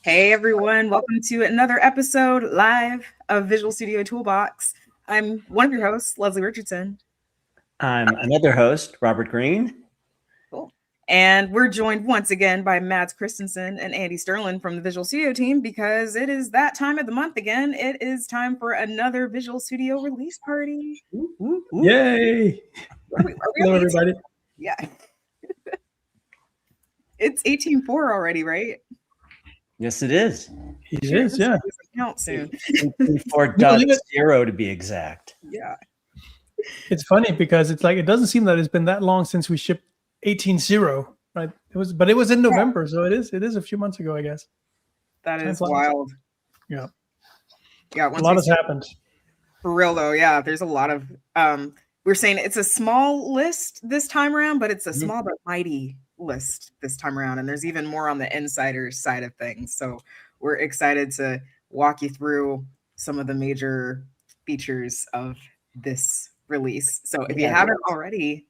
Hey everyone, welcome to another episode live of Visual Studio Toolbox. I'm one of your hosts, Leslie Richardson. I'm another host, Robert Green. Cool. And we're joined once again by Mads Christensen and Andy Sterling from the Visual Studio team because it is that time of the month again. It is time for another Visual Studio release party. Yay! Hello, everybody. Yeah. It's 18.4 already, right? Yes, it is. It is, yeah. Count soon. 4.0 to be exact. Yeah. It's funny because it's like it doesn't seem that it's been that long since we shipped 18.0, right? It was in November, so it is a few months ago, I guess. That is wild. Yeah. Yeah. A lot has happened. For real though, yeah. There's a lot of we're saying it's a small list this time around, but it's a small but mighty list this time around. And there's even more on the insiders side of things. So we're excited to walk you through some of the major features of this release. So if you haven't already,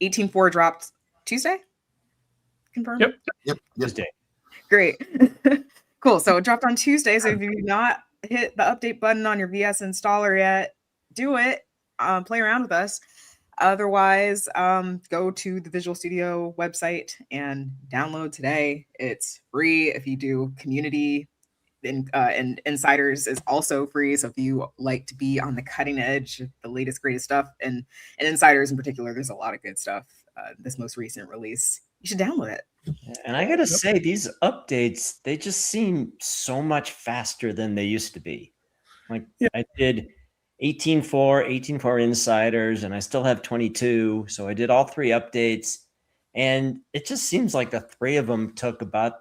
18.4 dropped Tuesday? Confirmed? Yep. Tuesday. Great. Cool. So it dropped on Tuesday. So if you've not hit the update button on your VS installer yet, do it. Play around with us. Otherwise, go to the Visual Studio website and download today. It's free. If you do community and insiders is also free. So if you like to be on the cutting edge, the latest, greatest stuff, and insiders in particular, there's a lot of good stuff. This most recent release, you should download it. And I gotta say, these updates, they just seem so much faster than they used to be. Like I did 18.4 insiders, and I still have 22. So I did all 3 updates, and it just seems like the 3 of them took about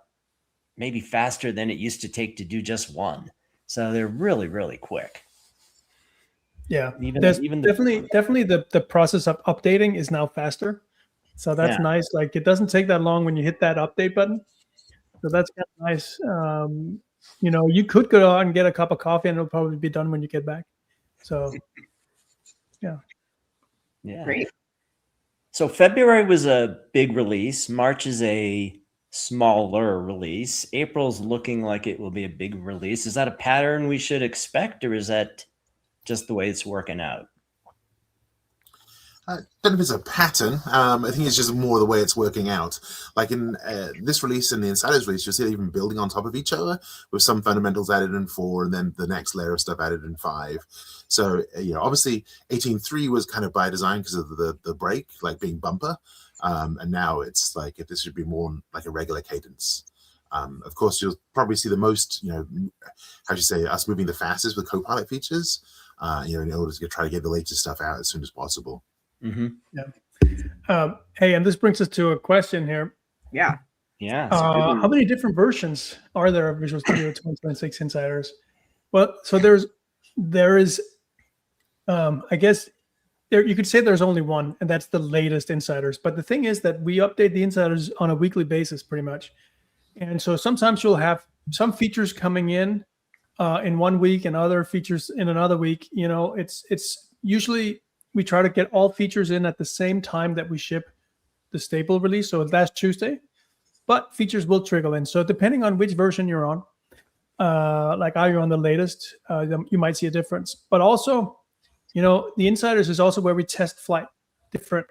maybe faster than it used to take to do just one. So they're really, really quick. Yeah, definitely the process of updating is now faster. So that's nice. Like it doesn't take that long when you hit that update button. So that's kind of nice. You could go out and get a cup of coffee and it'll probably be done when you get back. So yeah. Great. So February was a big release. March is a smaller release. April's looking like it will be a big release. Is that a pattern we should expect, or is that just the way it's working out? I don't know if it's a pattern. I think it's just more the way it's working out. Like in this release and the Insiders release, you'll see it even building on top of each other with some fundamentals added in 4 and then the next layer of stuff added in 5. So, obviously 18.3 was kind of by design because of the break, like being bumper. And now it's like this should be more like a regular cadence. Of course, you'll probably see the most, us moving the fastest with Copilot features, in order to try to get the latest stuff out as soon as possible. Mm-hmm. Yeah. Hey, and this brings us to a question here. Yeah. How many different versions are there of Visual Studio 2026 Insiders? Well, so there is, I guess you could say there's only one, and that's the latest Insiders. But the thing is that we update the Insiders on a weekly basis, pretty much. And so sometimes you'll have some features coming in 1 week and other features in another week. It's usually we try to get all features in at the same time that we ship the stable release. So last Tuesday, but features will trickle in. So depending on which version you're on, like are you on the latest, you might see a difference. But also, the Insiders is also where we test flight different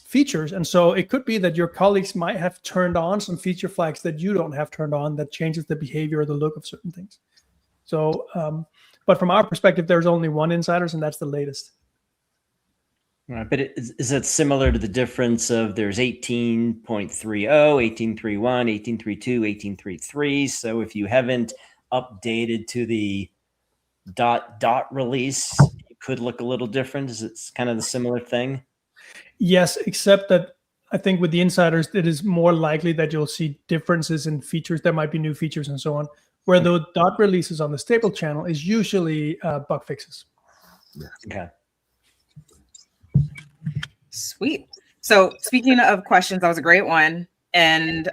features. And so it could be that your colleagues might have turned on some feature flags that you don't have turned on that changes the behavior or the look of certain things. So, but from our perspective, there's only one Insiders, and that's the latest. Right, but is it similar to the difference of there's 18.30, 18.31, 18.32, 18.33? So if you haven't updated to the dot release, it could look a little different. Is it kind of the similar thing? Yes, except that I think with the Insiders, it is more likely that you'll see differences in features. There might be new features and so on. Where the dot releases on the stable channel is usually bug fixes. Yeah. Okay. Sweet. So speaking of questions, that was a great one. And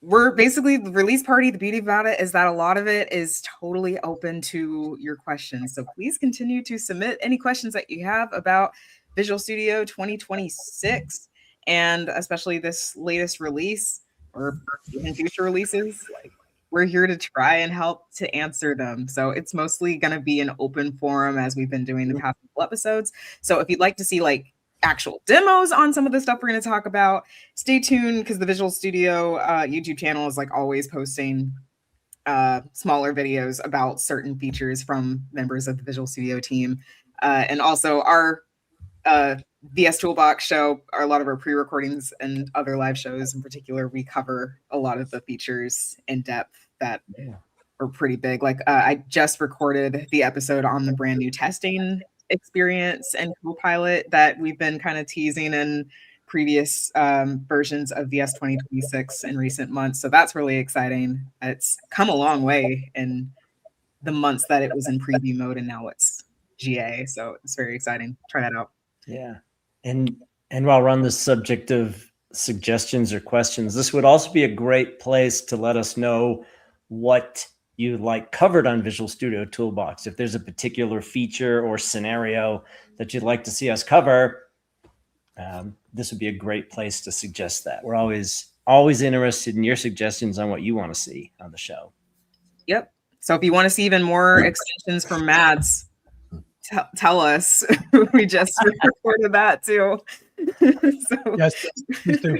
we're basically the release party. The beauty about it is that a lot of it is totally open to your questions. So please continue to submit any questions that you have about Visual Studio 2026 and especially this latest release or even future releases. Like we're here to try and help to answer them. So it's mostly going to be an open forum as we've been doing the past couple episodes. So if you'd like to see like actual demos on some of the stuff we're going to talk about, stay tuned, because the Visual Studio YouTube channel is like always posting smaller videos about certain features from members of the Visual Studio team. And also our VS Toolbox show, a lot of our pre-recordings and other live shows in particular, we cover a lot of the features in depth that are pretty big. Like I just recorded the episode on the brand new testing experience and Copilot that we've been kind of teasing in previous versions of VS 2026 in recent months. So that's really exciting. It's come a long way in the months that it was in preview mode, and now it's GA. So it's very exciting. Try that out. Yeah. And while we're on the subject of suggestions or questions, this would also be a great place to let us know what you like covered on Visual Studio Toolbox. If there's a particular feature or scenario that you'd like to see us cover, this would be a great place to suggest that. We're always interested in your suggestions on what you want to see on the show. Yep. So if you want to see even more extensions from Mads, tell us. We just recorded that too. So, yes, please do.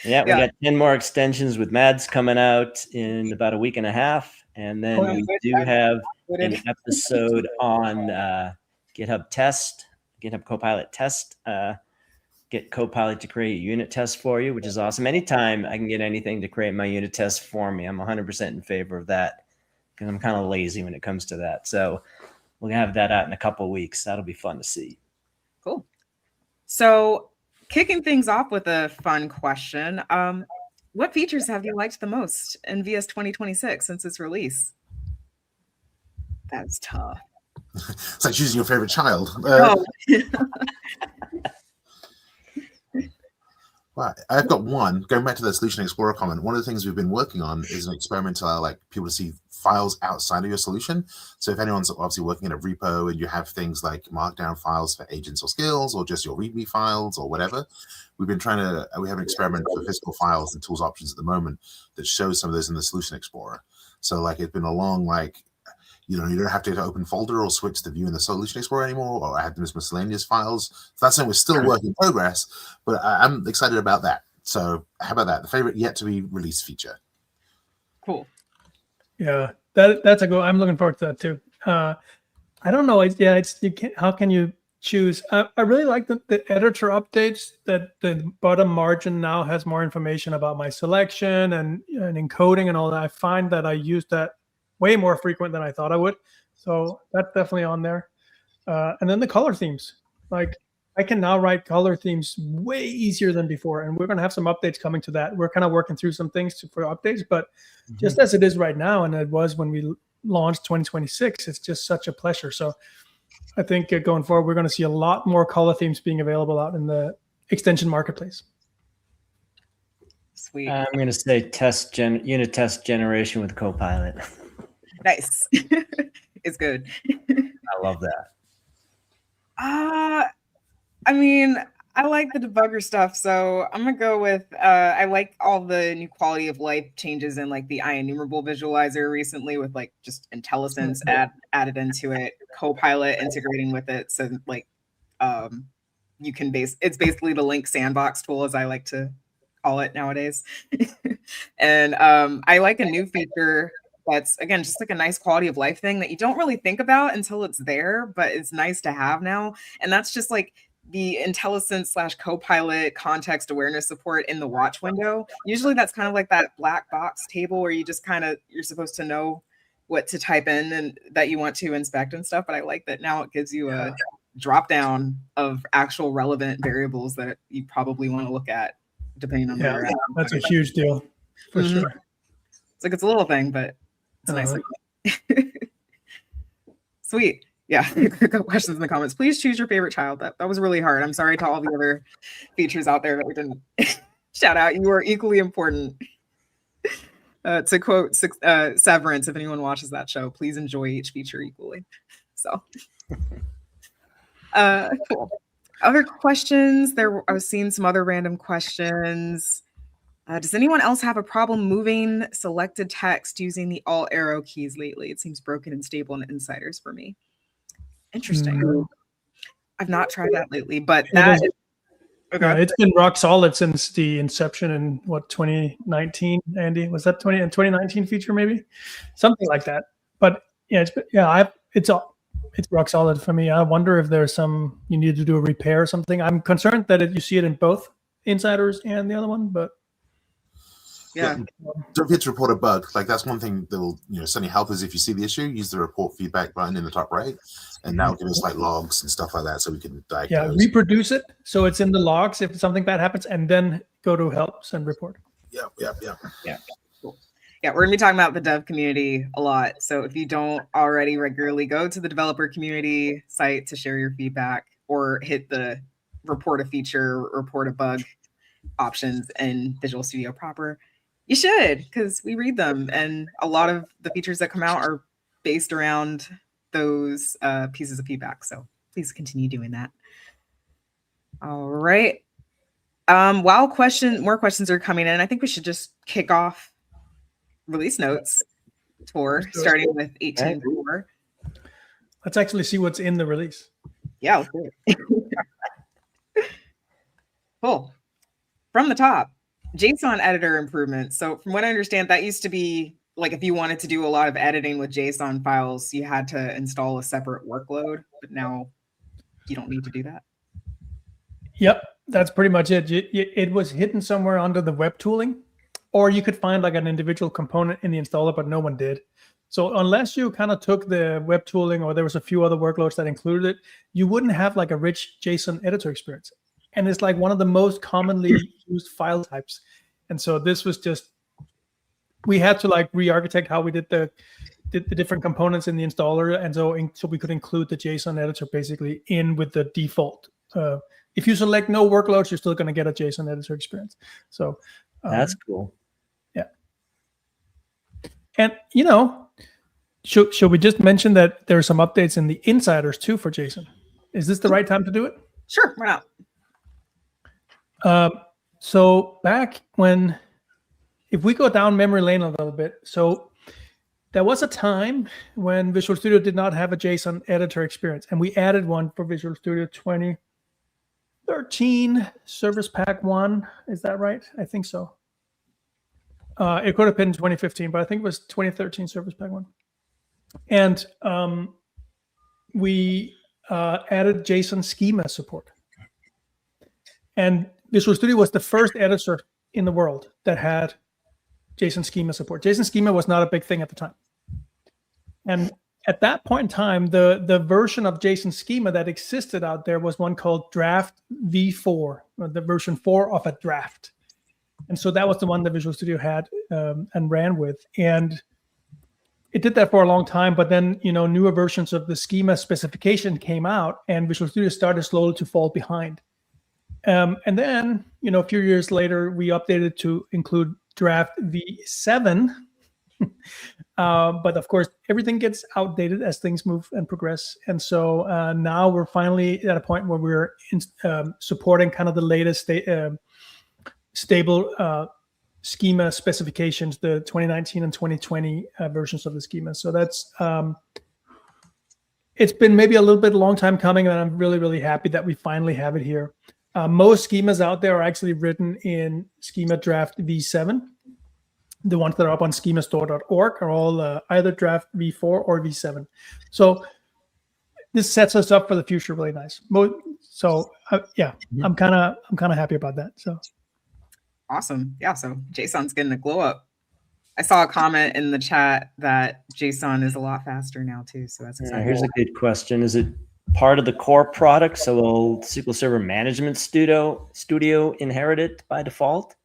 Yeah, we got 10 more extensions with Mads coming out in about a week and a half. And then we do have an episode on GitHub Copilot test. Get Copilot to create a unit test for you, which is awesome. Anytime I can get anything to create my unit test for me, I'm 100% in favor of that, because I'm kind of lazy when it comes to that. So we're going to have that out in a couple of weeks. That'll be fun to see. Cool. So kicking things off with a fun question. What features have you liked the most in VS 2026 since its release? That's tough. It's like choosing your favorite child. Well, I've got one. Going back to the Solution Explorer comment, one of the things we've been working on is an experiment to allow like people to see files outside of your solution. So if anyone's obviously working in a repo and you have things like markdown files for agents or skills, or just your README files or whatever, we have an experiment for physical files and tools options at the moment that shows some of those in the Solution Explorer. So like it's been a long, like, you don't have to open folder or switch the view in the Solution Explorer anymore, or add them as miscellaneous files. So that's something we're still work in progress, but I'm excited about that. So how about that? The favorite yet to be released feature. Cool. Yeah, that's a go. I'm looking forward to that too. I don't know. How can you choose? I really like the editor updates, that the bottom margin now has more information about my selection and encoding and all that. I find that I use that way more frequent than I thought I would. So that's definitely on there. And then the color themes. Like I can now write color themes way easier than before. And we're going to have some updates coming to that. We're kind of working through some things for updates, but just as it is right now, and it was when we launched 2026, it's just such a pleasure. So I think going forward, we're going to see a lot more color themes being available out in the extension marketplace. Sweet. I'm going to say unit test generation with Copilot. Nice. It's good. I love that. I mean, I like the debugger stuff, so I'm gonna go with I like all the new quality of life changes in like the IEnumerable visualizer recently, with like just IntelliSense added into it, Copilot integrating with it, so like you can it's basically the Link sandbox tool, as I like to call it nowadays. And I like a new feature that's, again, just like a nice quality of life thing that you don't really think about until it's there, but it's nice to have now. And that's just like the IntelliSense / Copilot context awareness support in the watch window. Usually that's kind of like that black box table where you just you're supposed to know what to type in and that you want to inspect and stuff. But I like that now it gives you a drop down of actual relevant variables that you probably want to look at depending on where you're at. That's a huge deal for sure. It's like, it's a little thing, but it's nice. Sweet. Yeah. Questions in the comments. Please choose your favorite child. That was really hard. I'm sorry to all the other features out there that we didn't shout out. You are equally important. To quote Severance, if anyone watches that show, please enjoy each feature equally. So cool. Other questions? I was seeing some other random questions. Does anyone else have a problem moving selected text using the alt arrow keys lately? It seems broken and stable in insiders for me. Interesting. I've not tried that lately, but that is, okay. Yeah, it's been rock solid since the inception in 2019. Andy, was that 2019 feature maybe, something like that? But yeah, it's rock solid for me. I wonder if there's some you need to do a repair or something. I'm concerned that you see it in both insiders and the other one, but. Yeah. Don't forget to report a bug. Like that's one thing that will certainly help us if you see the issue. Use the report feedback button in the top right, and that'll give us like logs and stuff like that, so we can diagnose. Yeah, reproduce it so it's in the logs if something bad happens, and then go to helps and report. Yeah. Cool. Yeah, we're gonna be talking about the dev community a lot. So if you don't already regularly go to the developer community site to share your feedback, or hit the report a feature, report a bug options in Visual Studio proper, you should, because we read them, and a lot of the features that come out are based around those pieces of feedback. So please continue doing that. All right. While more questions are coming in, I think we should just kick off release notes tour, starting with 18.4. Let's actually see what's in the release. Yeah, let's do it. Cool. From the top, JSON editor improvements. So from what I understand, that used to be like if you wanted to do a lot of editing with JSON files, you had to install a separate workload, but now you don't need to do that. Yep, that's pretty much it. It was hidden somewhere under the web tooling, or you could find like an individual component in the installer, but no one did. So unless you kind of took the web tooling, or there was a few other workloads that included it, you wouldn't have like a rich JSON editor experience. And it's like one of the most commonly used file types. And so this was just, we had to like re-architect how we did the different components in the installer. And so we could include the JSON editor basically in with the default. If you select no workloads, you're still going to get a JSON editor experience. So that's cool. Yeah. And, should we just mention that there are some updates in the insiders too for JSON? Is this the right time to do it? Sure, why not? So back when, if we go down memory lane a little bit, so there was a time when Visual Studio did not have a JSON editor experience, and we added one for Visual Studio 2013 Service Pack 1. Is that right? I think so. It could have been 2015, but I think it was 2013 Service Pack 1. And we added JSON schema support. And Visual Studio was the first editor in the world that had JSON schema support. JSON schema was not a big thing at the time. And at that point in time, the version of JSON schema that existed out there was one called Draft V4, or the version 4 of a draft. And so that was the one that Visual Studio had and ran with. And it did that for a long time, but then, newer versions of the schema specification came out, and Visual Studio started slowly to fall behind. And then, a few years later, we updated to include Draft V7. But of course, everything gets outdated as things move and progress. And so now we're finally at a point where we're supporting kind of the latest stable schema specifications, the 2019 and 2020 versions of the schema. So that's it's been maybe a little bit long time coming, and I'm really, really happy that we finally have it here. Most schemas out there are actually written in schema draft V7. The ones that are up on schemastore.org are all either draft V4 or V7. So this sets us up for the future really nice. So yeah, I'm kind of happy about that. So awesome. Yeah, so JSON's getting a glow up. I saw a comment in the chat that JSON is a lot faster now too, so that's exciting. Here's a good question. Is it part of the core product, so will SQL Server Management Studio inherit it by default?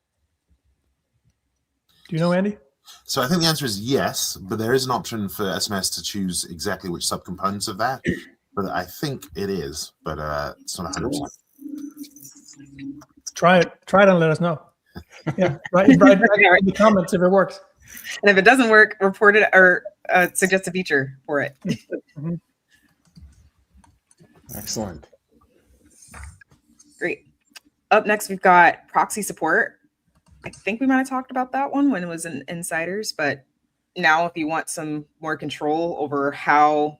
Do you know, Andy? So I think the answer is yes, but there is an option for SMS to choose exactly which subcomponents of that. But I think it is, but it's not 100%. Try it and let us know. Yeah, write in the comments if it works. And if it doesn't work, report it or suggest a feature for it. Mm-hmm. Excellent. Great. Up next, we've got proxy support. I think we might have talked about that one when it was in Insiders, but now if you want some more control over how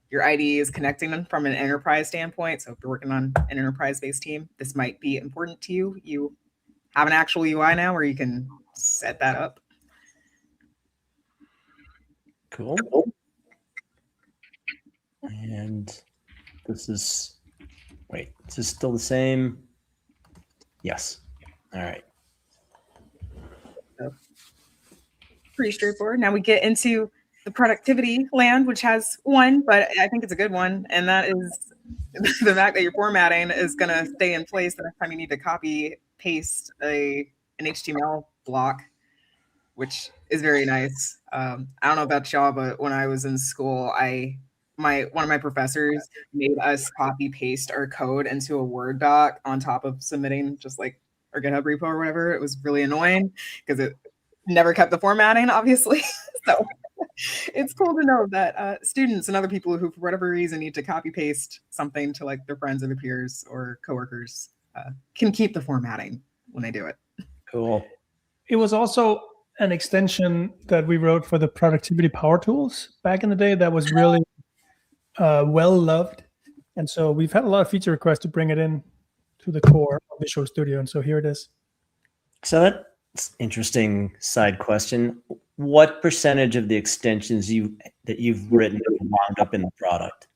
your IDE is connecting them from an enterprise standpoint, so if you're working on an enterprise-based team, this might be important to you. You have an actual UI now where you can set that up. Cool. And this is still the same? Yes. All right. So, pretty straightforward. Now we get into the productivity land, which has one, but I think it's a good one. And that is the fact that your formatting is going to stay in place the next time you need to copy paste an HTML block, which is very nice. I don't know about y'all, but when I was in school, one of my professors made us copy paste our code into a Word doc on top of submitting just like our GitHub repo or whatever. It was really annoying because it never kept the formatting, obviously. So it's cool to know that students and other people who, for whatever reason, need to copy paste something to like their friends or their peers or coworkers can keep the formatting when they do it. Cool. It was also an extension that we wrote for the productivity power tools back in the day that was really well loved. And so we've had a lot of feature requests to bring it in to the core of Visual Studio. And so here it is. So that's interesting side question. What percentage of the extensions that you've written wound up in the product?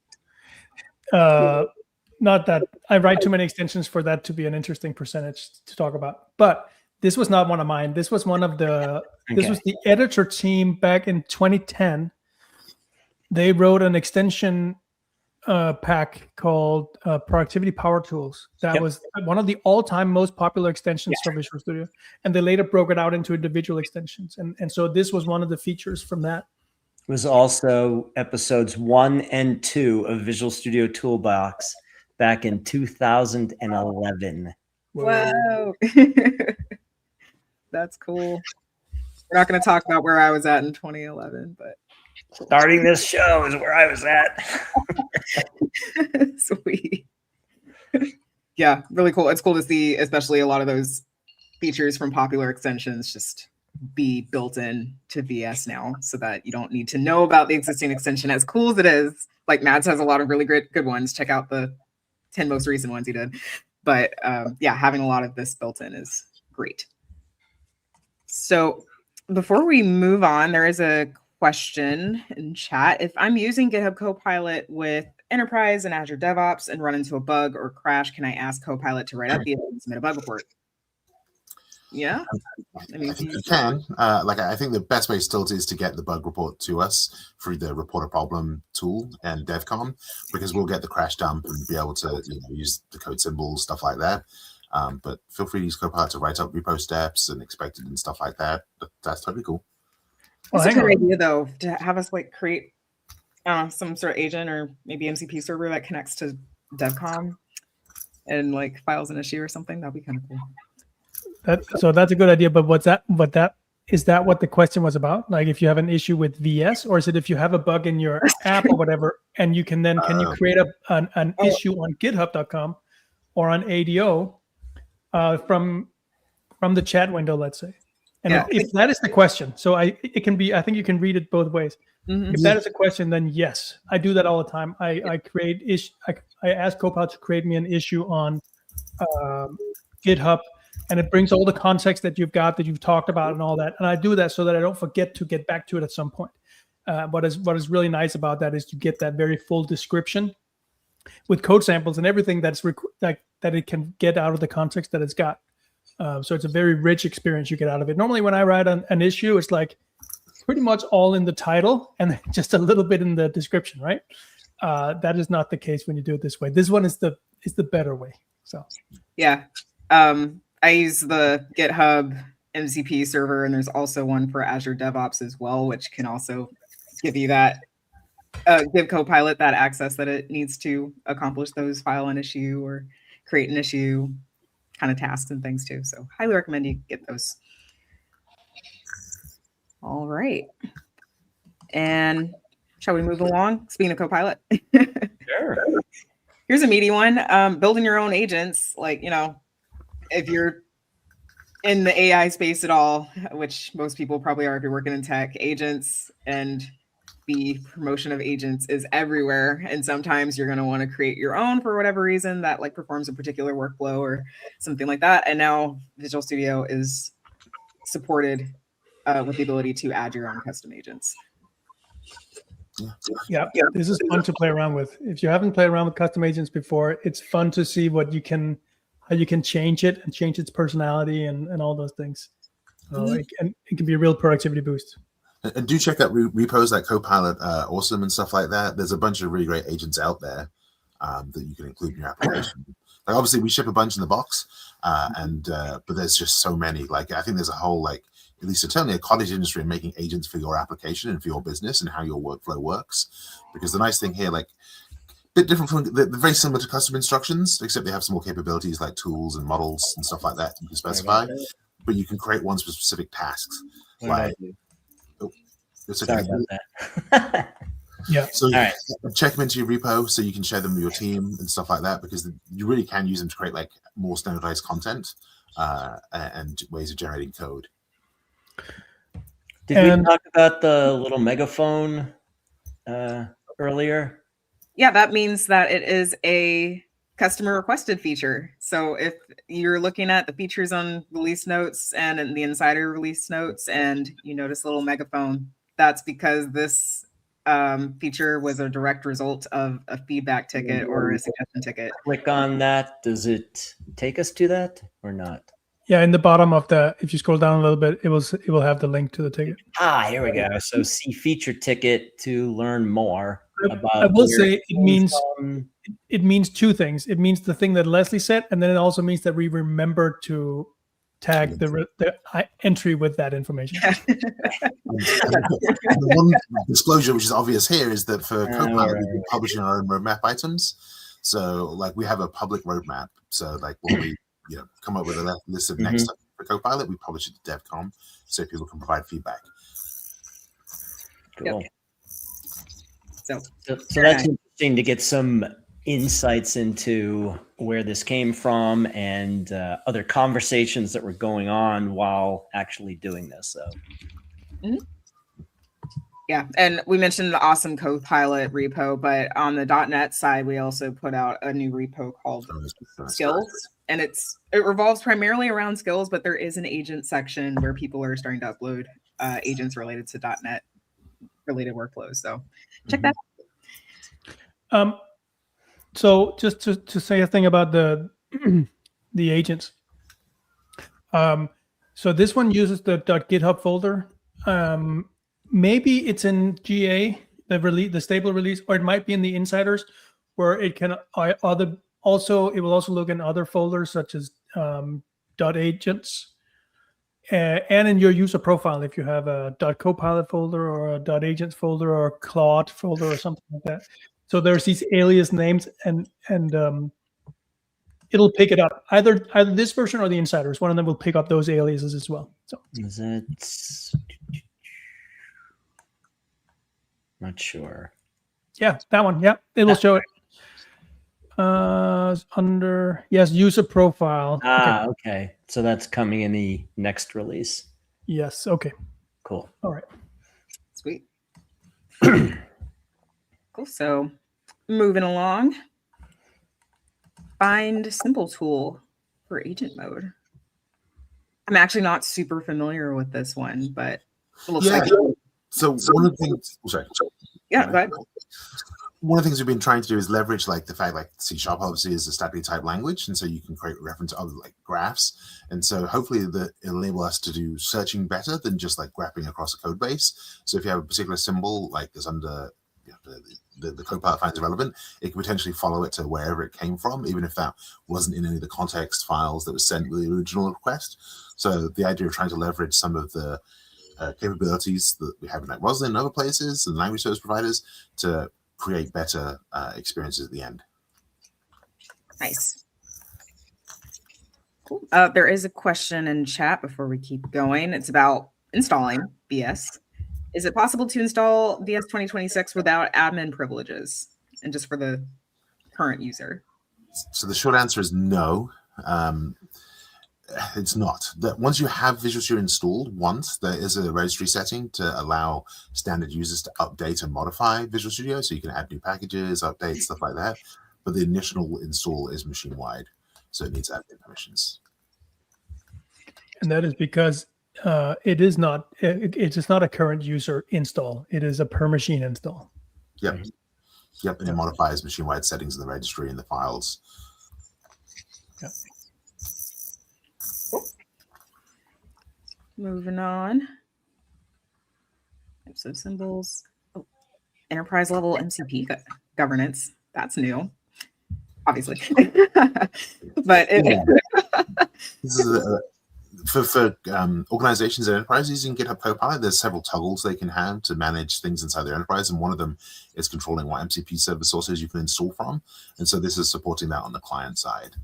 Not that I write too many extensions for that to be an interesting percentage to talk about. But this was not one of mine. This was one of the. Okay. This was the editor team back in 2010. They wrote an extension pack called Productivity Power Tools. That was one of the all-time most popular extensions for Visual Studio. And they later broke it out into individual extensions. And so this was one of the features from that. It was also episodes 1 and 2 of Visual Studio Toolbox back in 2011. Whoa. That's cool. We're not going to talk about where I was at in 2011, but starting this show is where I was at. Sweet. Yeah, really cool. It's cool to see, especially a lot of those features from popular extensions just be built in to VS now so that you don't need to know about the existing extension. As cool as it is, like Mads has a lot of really good ones. Check out the 10 most recent ones he did. But yeah, having a lot of this built in is great. So before we move on, there is a question in chat. If I'm using GitHub Copilot with Enterprise and Azure DevOps and run into a bug or crash, can I ask Copilot to write up the and submit a bug report? Yeah, I think you can. I think the best way still is to get the bug report to us through the report a problem tool and DevCon, because we'll get the crash dump and be able to use the code symbols, stuff like that. But feel free to use Copilot to write up repo steps and expected and stuff like that. That's totally cool. Well, it's a good idea though to have us like create some sort of agent or maybe MCP server that connects to DevCon and like files an issue or something. That'd be kind of cool. So that's a good idea. But is that what the question was about? Like if you have an issue with VS, or is it if you have a bug in your app or whatever, and you can you create an issue on GitHub.com or on ADO from the chat window, let's say. And if that is the question, so I think you can read it both ways. Mm-hmm. If that is a question, then yes, I do that all the time. I create I ask Copilot to create me an issue on GitHub, and it brings all the context that you've talked about and all that. And I do that so that I don't forget to get back to it at some point. What is really nice about that is to get that very full description with code samples and everything that it can get out of the context that it's got. So it's a very rich experience you get out of it. Normally when I write an issue, it's like pretty much all in the title and just a little bit in the description, right? That is not the case when you do it this way. This one is the better way. So yeah. I use the GitHub MCP server, and there's also one for Azure DevOps as well, which can also give you that, give Copilot that access that it needs to accomplish those file an issue or create an issue kind of tasks and things too. So highly recommend you get those. All right. And shall we move along? Speaking of Copilot. Sure. Here's a meaty one. Building your own agents, if you're in the AI space at all, which most people probably are if you're working in tech, agents and the promotion of agents is everywhere. And sometimes you're going to want to create your own for whatever reason that like performs a particular workflow or something like that. And now Visual Studio is supported with the ability to add your own custom agents. Yeah, this is fun to play around with. If you haven't played around with custom agents before, it's fun to see how you can change it and change its personality and all those things. It can be a real productivity boost. And do check out repos like Copilot, Awesome, and stuff like that. There's a bunch of really great agents out there that you can include in your application. Like obviously, we ship a bunch in the box, but there's just so many. Like I think there's a whole like at least certainly a cottage industry in making agents for your application and for your business and how your workflow works. Because the nice thing here, like a bit different from they're very similar to custom instructions, except they have some more capabilities like tools and models and stuff like that you can specify. But you can create ones for specific tasks. Like sorry about that. Yeah. So check them into your repo so you can share them with your team and stuff like that, because you really can use them to create like more standardized content and ways of generating code. Did we talk about the little megaphone earlier? Yeah, that means that it is a customer requested feature. So if you're looking at the features on release notes and in the insider release notes and you notice a little megaphone, that's because this feature was a direct result of a feedback ticket or a suggestion ticket. Click on that. Does it take us to that or not? Yeah, in the bottom of if you scroll down a little bit, it will have the link to the ticket. Here we go. So see feature ticket to learn more about. I will say it means two things. It means the thing that Leslie said, and then it also means that we remember to tag the entry with that information. The one disclosure which is obvious here is that for Copilot, we've been publishing our own roadmap items. So like we have a public roadmap. So like when we come up with a list of next stuff for Copilot, we publish it to DevCom so people can provide feedback. Cool. Yep. So that's interesting to get some insights into where this came from and other conversations that were going on while actually doing this. So. Yeah, and we mentioned the awesome Copilot repo, but on the .NET side, we also put out a new repo called Skills, and it revolves primarily around skills, but there is an agent section where people are starting to upload agents related to .NET related workflows. So check that out. So just to say a thing about the agents. So this one uses the .github folder. Maybe it's in GA, the stable release, or it might be in the insiders, where it can it will also look in other folders such as .agents, and in your user profile if you have a .copilot folder or a .agents folder or a Claude folder or something like that. So there's these alias names, and it'll pick it up. Either this version or the insiders. One of them will pick up those aliases as well. So is it? Not sure. Yeah, that one. Yeah, it will show it under user profile. Okay. So that's coming in the next release. Yes. Okay. Cool. All right. Sweet. Cool. So moving along. Find simple tool for agent mode. I'm actually not super familiar with this one, but it looks like. So one of the things, yeah, go ahead. One of the things we've been trying to do is leverage like the fact like C# obviously is a statically typed language, and so you can create reference to other like graphs, and so hopefully it'll enable us to do searching better than just like graphing across a code base. So if you have a particular symbol like is under the Copilot finds relevant, it can potentially follow it to wherever it came from, even if that wasn't in any of the context files that was sent with the original request. So the idea of trying to leverage some of the capabilities that we have in like Roslyn and other places and language service providers to create better experiences at the end. Nice. Cool. There is a question in chat before we keep going. It's about installing VS. Is it possible to install VS 2026 without admin privileges and just for the current user? So the short answer is no. It's not. That once you have Visual Studio installed, once there is a registry setting to allow standard users to update and modify Visual Studio, so you can add new packages, updates, stuff like that. But the initial install is machine wide, so it needs admin permissions. And that is because it is not a current user install. It is a per machine install. Yep. Yep. And it modifies machine wide settings in the registry and the files. Yep. Moving on. Types of symbols. Oh, enterprise level MCP governance. That's new, obviously. But this is for organizations and enterprises using GitHub Copilot, there's several toggles they can have to manage things inside their enterprise, and one of them is controlling what MCP server sources you can install from. And so this is supporting that on the client side.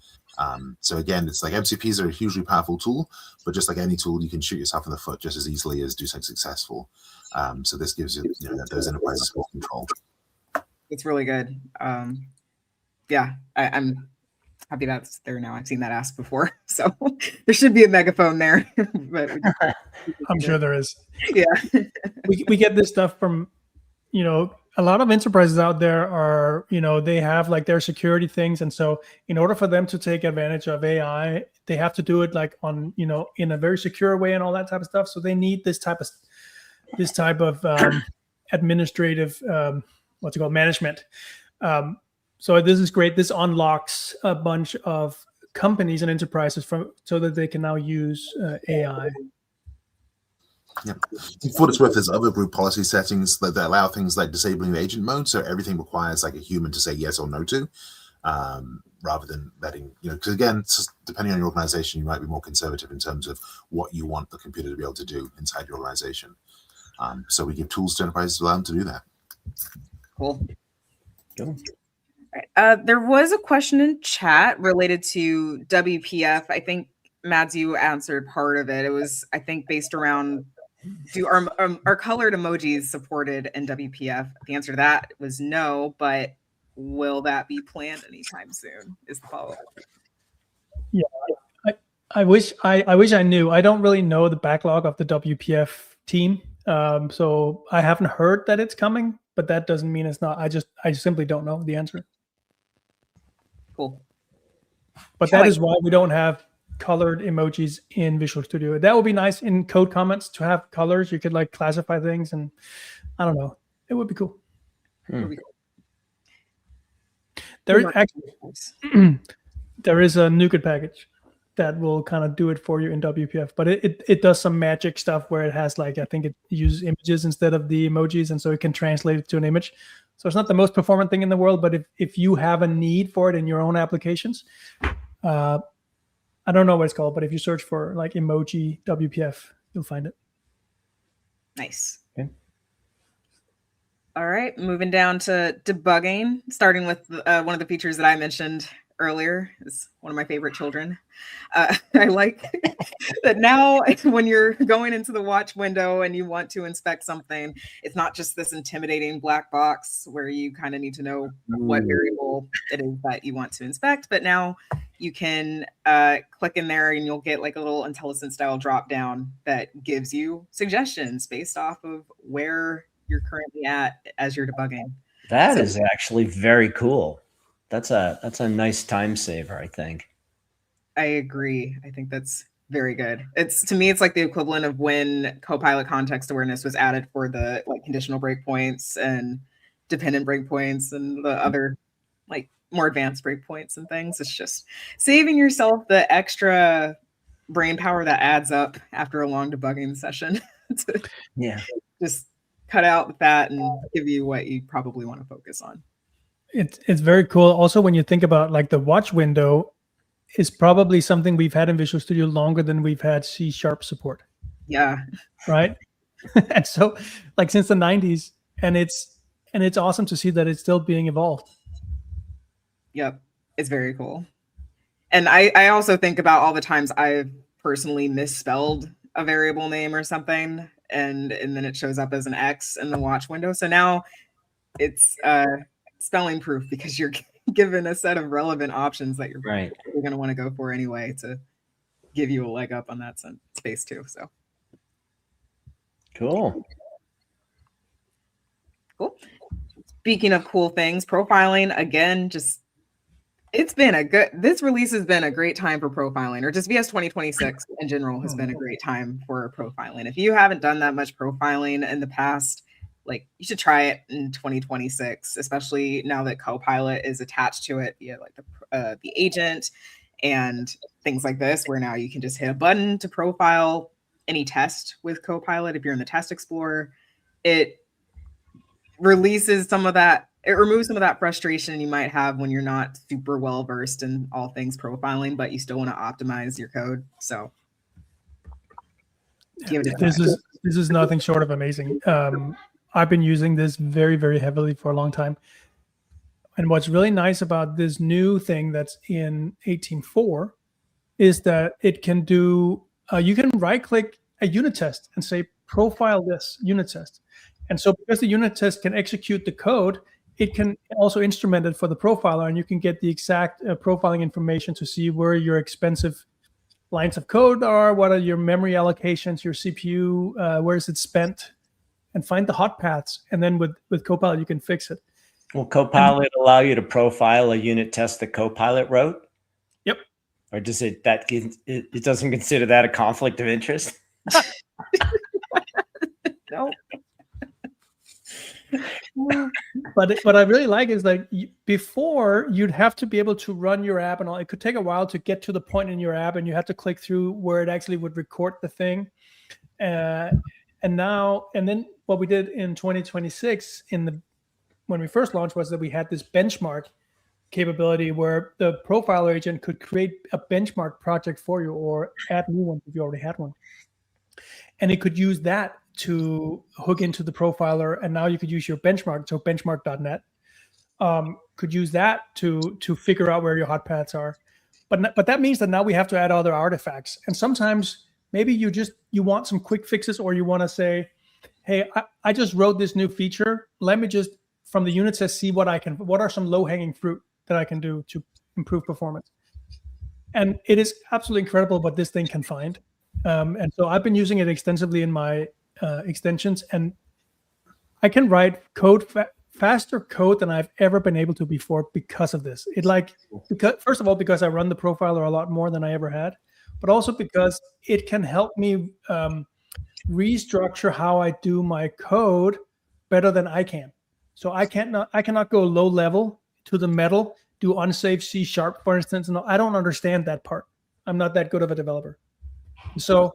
So again, it's like MCPs are a hugely powerful tool, but just like any tool, you can shoot yourself in the foot just as easily as do something successful. So this gives you, those enterprises full control. It's really good. Yeah, I'm happy that's there now. I've seen that asked before, so there should be a megaphone there. But I'm sure there is. Yeah, we get this stuff from, a lot of enterprises out there are, they have like their security things, and so in order for them to take advantage of AI, they have to do it like on, in a very secure way and all that type of stuff. So they need this type of administrative management. So this is great. This unlocks a bunch of companies and enterprises so that they can now use AI. Yeah. For what it's worth, there's other group policy settings that allow things like disabling the agent mode, so everything requires like a human to say yes or no to, rather than letting, because again, depending on your organization, you might be more conservative in terms of what you want the computer to be able to do inside your organization. So we give tools to enterprises to allow them to do that. cool. There was a question in chat related to WPF. I think Mads, you answered part of it. It was, I think, based around are colored emojis supported in WPF? The answer to that was no, but will that be planned anytime soon? Is the follow-up. Yeah, I wish I knew. I don't really know the backlog of the WPF team, so I haven't heard that it's coming. But that doesn't mean it's not. I simply don't know the answer. Cool. But that is why we don't have colored emojis in Visual Studio. That would be nice in code comments to have colors. You could like classify things, and I don't know. It would be cool. There is actually there is a NuGet package that will kind of do it for you in WPF, but it does some magic stuff where it has like, I think it uses images instead of the emojis, and so it can translate it to an image. So it's not the most performant thing in the world, but if you have a need for it in your own applications, I don't know what it's called, but if you search for like emoji WPF, you'll find it. Nice. Okay. All right, moving down to debugging, starting with one of the features that I mentioned earlier. Is one of my favorite children. I like that now when you're going into the watch window and you want to inspect something, it's not just this intimidating black box where you kind of need to know what variable it is that you want to inspect, but now you can click in there and you'll get like a little IntelliSense style drop down that gives you suggestions based off of where you're currently at as you're debugging. That is actually very cool. That's a nice time saver, I think. I agree. I think that's very good. To me, it's like the equivalent of when Copilot context awareness was added for the like conditional breakpoints and dependent breakpoints and the other like more advanced breakpoints and things. It's just saving yourself the extra brain power that adds up after a long debugging session. Just cut out with that and give you what you probably want to focus on. It's very cool. Also, when you think about like the watch window is probably something we've had in Visual Studio longer than we've had C# support. Yeah. Right. And so like since the 90s, and it's awesome to see that it's still being evolved. Yep. It's very cool. And I also think about all the times I've personally misspelled a variable name or something, and then it shows up as an X in the watch window. So now it's spelling proof because you're given a set of relevant options that you're going to want to go for anyway to give you a leg up on that space too. So Cool. Speaking of cool things, profiling again, this release has been a great time for profiling, or just VS 2026 in general has been a great time for profiling. If you haven't done that much profiling in the past, like, you should try it in 2026, especially now that Copilot is attached to it via like the agent and things like this, where now you can just hit a button to profile any test with Copilot. If you're in the test explorer, it removes some of that frustration you might have when you're not super well versed in all things profiling, but you still want to optimize your code. So this is nothing short of amazing. I've been using this very, very heavily for a long time. And what's really nice about this new thing that's in 18.4 is that it can do, you can right click a unit test and say, profile this unit test. And so because the unit test can execute the code, it can also instrument it for the profiler, and you can get the exact profiling information to see where your expensive lines of code are, what are your memory allocations, your CPU, where is it spent, and find the hot paths. And then with Copilot, you can fix it. Will Copilot allow you to profile a unit test that Copilot wrote? Yep. Or does it doesn't consider that a conflict of interest? No. But what I really like is, like, before you'd have to be able to run your app and all. It could take a while to get to the point in your app, and you have to click through where it actually would record the thing. And then what we did in 2026 when we first launched was that we had this benchmark capability where the profiler agent could create a benchmark project for you or add new ones if you already had one. And it could use that to hook into the profiler, and now you could use your benchmark, so benchmark.net, could use that to figure out where your hot paths are. But that means that now we have to add other artifacts. And sometimes maybe you want some quick fixes, or you want to say, hey, I just wrote this new feature. Let me just, from the unit test, see what are some low-hanging fruit that I can do to improve performance. And it is absolutely incredible what this thing can find. And so I've been using it extensively in my extensions, and I can write faster code than I've ever been able to before because of this. First of all, because I run the profiler a lot more than I ever had, but also because it can help me restructure how I do my code better than I can. So I cannot go low level to the metal, do unsafe C#, for instance. And I don't understand that part. I'm not that good of a developer. So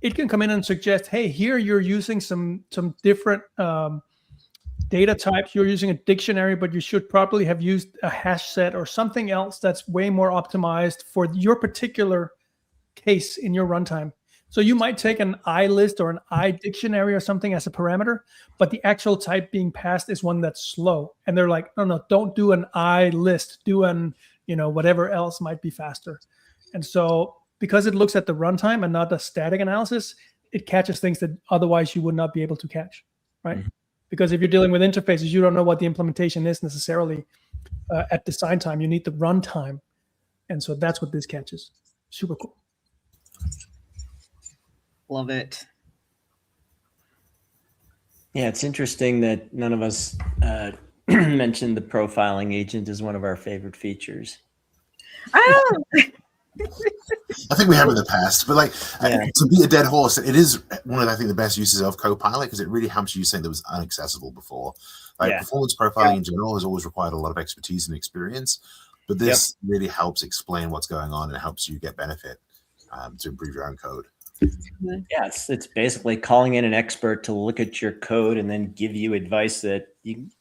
it can come in and suggest, hey, here you're using some different data types. You're using a dictionary, but you should probably have used a hash set or something else that's way more optimized for your particular case in your runtime. So you might take an I list or an I dictionary or something as a parameter, but the actual type being passed is one that's slow. And they're like, no, don't do an I list. Do whatever else might be faster. And so because it looks at the runtime and not the static analysis, it catches things that otherwise you would not be able to catch, right? Mm-hmm. Because if you're dealing with interfaces, you don't know what the implementation is necessarily at design time. You need the runtime. And so that's what this catches. Super cool. Love it. Yeah, it's interesting that none of us mentioned the profiling agent as one of our favorite features. I think we have in the past, but to be a dead horse, it is one of, I think, the best uses of Copilot, because it really helps you something that was inaccessible before. Performance profiling in general has always required a lot of expertise and experience, but this really helps explain what's going on, and it helps you get benefit to improve your own code. Yeah, it's basically calling in an expert to look at your code and then give you advice that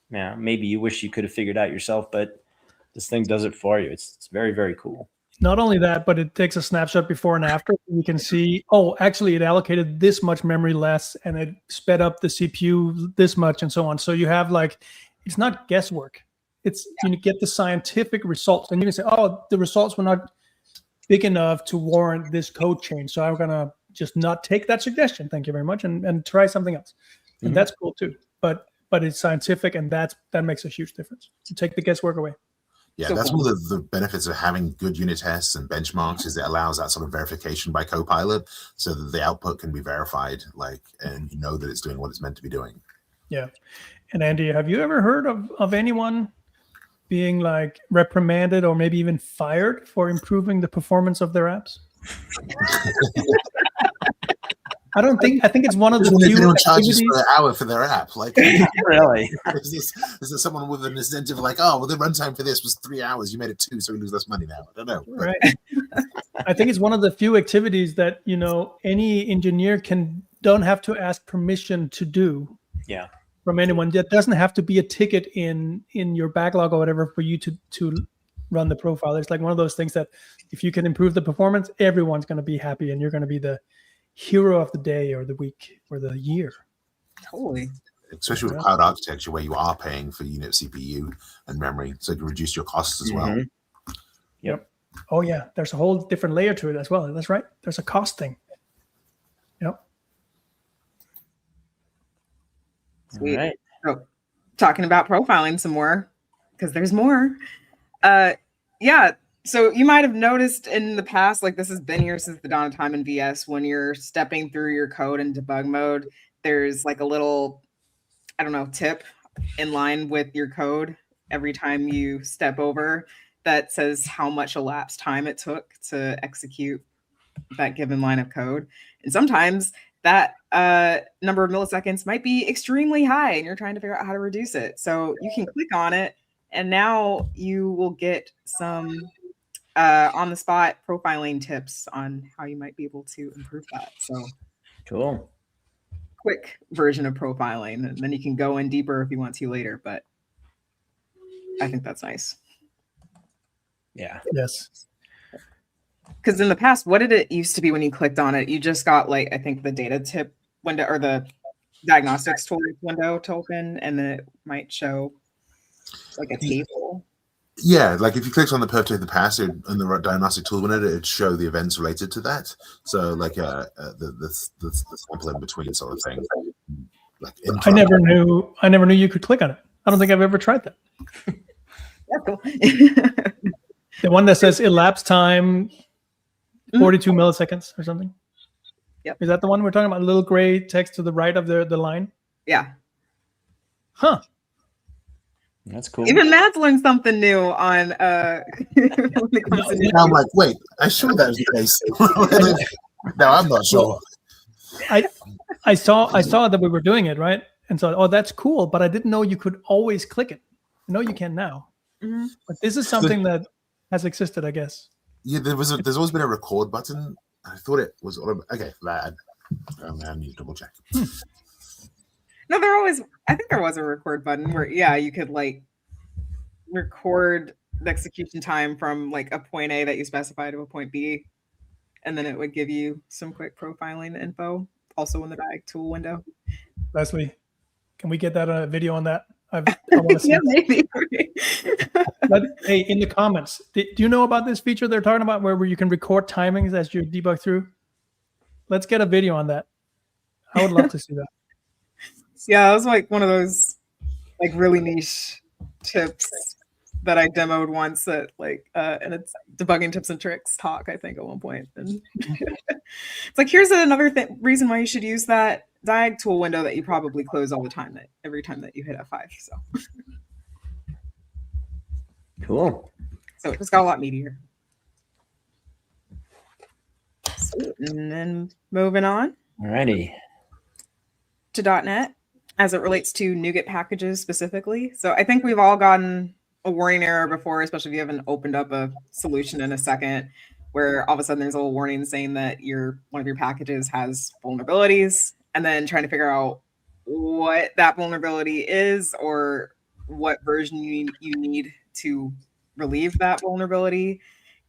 maybe you wish you could have figured out yourself, but this thing does it for you. It's very, very cool. Not only that, but it takes a snapshot before and after. You can see, actually it allocated this much memory less, and it sped up the CPU this much, and so on. So you have it's not guesswork. You get the scientific results, and you can say, the results were not big enough to warrant this code change. So I'm going to just not take that suggestion. Thank you very much. And try something else. Mm-hmm. And that's cool too. But it's scientific, and that makes a huge difference. You take the guesswork away. Yeah, So that's cool. one of the benefits of having good unit tests and benchmarks is it allows that sort of verification by Copilot so that the output can be verified, and you know that it's doing what it's meant to be doing. Yeah. And Andy, have you ever heard of anyone being like reprimanded or maybe even fired for improving the performance of their apps? I think it's one of the If few anyone charges activities. for an hour for their app, Really? is there someone with an incentive like, oh, well, the runtime for this was 3 hours, you made it 2, so we lose less money now? I don't know. Right. I think it's one of the few activities that any engineer don't have to ask permission to do. Yeah. From anyone. That doesn't have to be a ticket in your backlog or whatever for you to run the profile. It's like one of those things that if you can improve the performance, everyone's going to be happy, and you're going to be the hero of the day or the week or the year. Totally. Especially with cloud architecture where you are paying for unit CPU and memory, so you can reduce your costs as well. Yep. Oh yeah, there's a whole different layer to it as well. That's right. There's a cost thing. Yep. Sweet. All right. So, talking about profiling some more, because there's more. Yeah. So you might have noticed in the past, like this has been here since the dawn of time in VS, when you're stepping through your code in debug mode, there's like a little, I don't know, tip in line with your code every time you step over that says how much elapsed time it took to execute that given line of code. And sometimes that number of milliseconds might be extremely high and you're trying to figure out how to reduce it. So you can click on it and now you will get some on the spot profiling tips on how you might be able to improve that. So Cool. quick version of profiling, and then you can go in deeper if you want to later, but I think that's nice. Yeah. Yes. Because in the past, what did it used to be when you clicked on it? You just got like, I think the data tip window or the diagnostics tool window to open, and then it might show like a table. Yeah, like if you clicked on the perf of the past in the diagnostic tool window, it'd show the events related to that. So like the sample in between sort of thing. Like I never knew you could click on it. I don't think I've ever tried that. That's cool. The one that says elapsed time 42 milliseconds or something. Yep. Is that the one we're talking about? A little gray text to the right of the line? Yeah. Huh. That's cool. Even Matt's learned something new on when it comes to Now I'm like, wait, I sure that was the case. No, I'm not sure. I saw that we were doing it, right? And so, that's cool, but I didn't know you could always click it. I know you can now. Mm-hmm. But this is something that has existed, I guess. Yeah, there's always been a record button. I thought it was okay. I need to double check. No, I think there was a record button where, you could like record the execution time from like a point A that you specify to a point B, and then it would give you some quick profiling info also in the diag tool window. Leslie, can we get that video on that? I want to see. Yeah, maybe. Hey, in the comments, do you know about this feature they're talking about where you can record timings as you debug through? Let's get a video on that. I would love to see that. Yeah, it was like one of those like really niche tips that I demoed once at and it's debugging tips and tricks talk, I think, at one point. And it's like, here's another reason why you should use that diag tool window that you probably close all the time, every time that you hit F5. So Cool. So it just got a lot meatier. Sweet. And then moving on. Alrighty. To .NET as it relates to NuGet packages specifically. So I think we've all gotten a warning error before, especially if you haven't opened up a solution in a second, where all of a sudden there's a little warning saying that one of your packages has vulnerabilities, and then trying to figure out what that vulnerability is or what version you need to relieve that vulnerability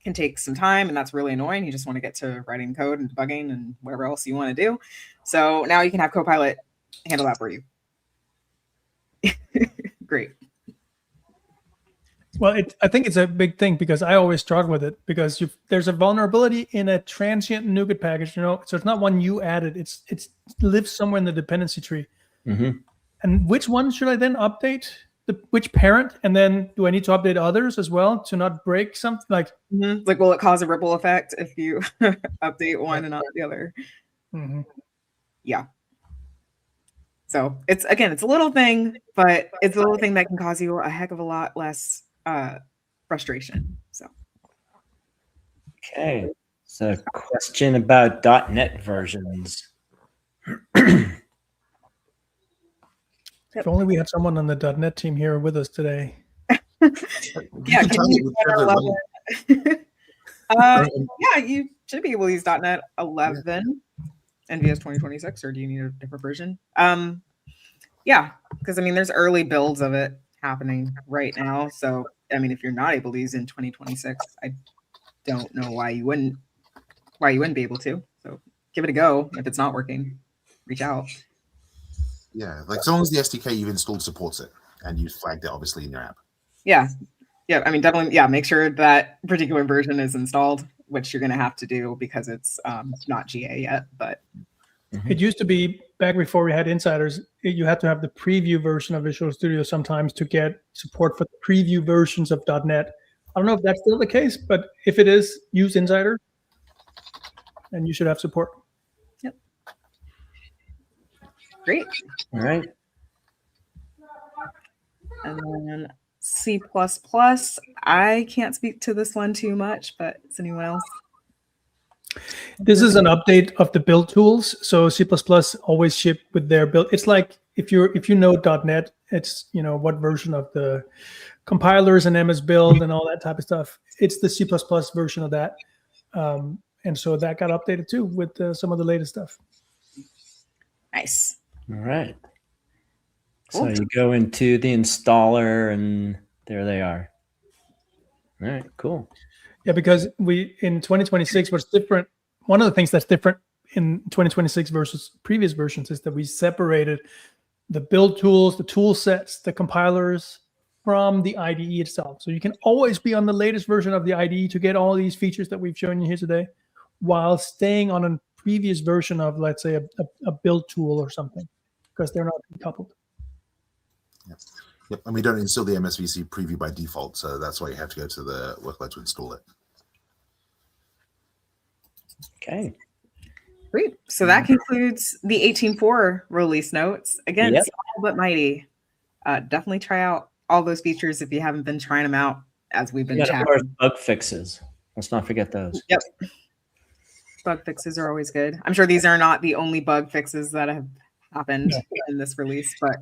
can take some time, and that's really annoying. You just want to get to writing code and debugging and whatever else you want to do. So now you can have Copilot handle that for you. Great. Well, I think it's a big thing because I always struggle with it because there's a vulnerability in a transient NuGet package, so it's not one you added. It lives somewhere in the dependency tree. Mm-hmm. And which one should I then update? which parent, and then do I need to update others as well to not break something? Like, like, will it cause a ripple effect if you update one and not the other? Yeah. So it's a little thing, but it's a little thing that can cause you a heck of a lot less frustration. So. Okay. So question about .NET versions. If only we had someone on the .NET team here with us today. Yeah, yeah, you should be able to use .NET 11 and VS 2026, or do you need a different version? Yeah, because I mean, there's early builds of it happening right now. So I mean, if you're not able to use in 2026, I don't know why you wouldn't be able to. So give it a go. If it's not working, reach out. Yeah, like as long as the SDK you've installed supports it and you flagged it obviously in your app. Yeah. I mean, definitely. Yeah, make sure that particular version is installed, which you're going to have to do because it's not GA yet. But it used to be back before we had insiders. You had to have the preview version of Visual Studio sometimes to get support for the preview versions of .NET. I don't know if that's still the case, but if it is, use Insider, and you should have support. Yep. Great. All right. And then C++. I can't speak to this one too much, but is anyone else? This is an update of the build tools. So C++ always ship with their build. It's like if you know .NET, it's what version of the compilers and MS build and all that type of stuff. It's the C++ version of that. And so that got updated too with some of the latest stuff. Nice. All right. Cool. So you go into the installer and there they are. All right, cool. Yeah, because in 2026, what's different, one of the things that's different in 2026 versus previous versions is that we separated the build tools, the tool sets, the compilers from the IDE itself. So you can always be on the latest version of the IDE to get all these features that we've shown you here today, while staying on a previous version of, let's say, a build tool or something, because they're not coupled. Yep, and we don't install the MSVC preview by default, so that's why you have to go to the workload to install it. Okay. Great. So that concludes the 18.4 release notes. Again, small but mighty. Definitely try out all those features if you haven't been trying them out as we've been chatting. Bug fixes. Let's not forget those. Yep. Bug fixes are always good. I'm sure these are not the only bug fixes that have happened in this release, but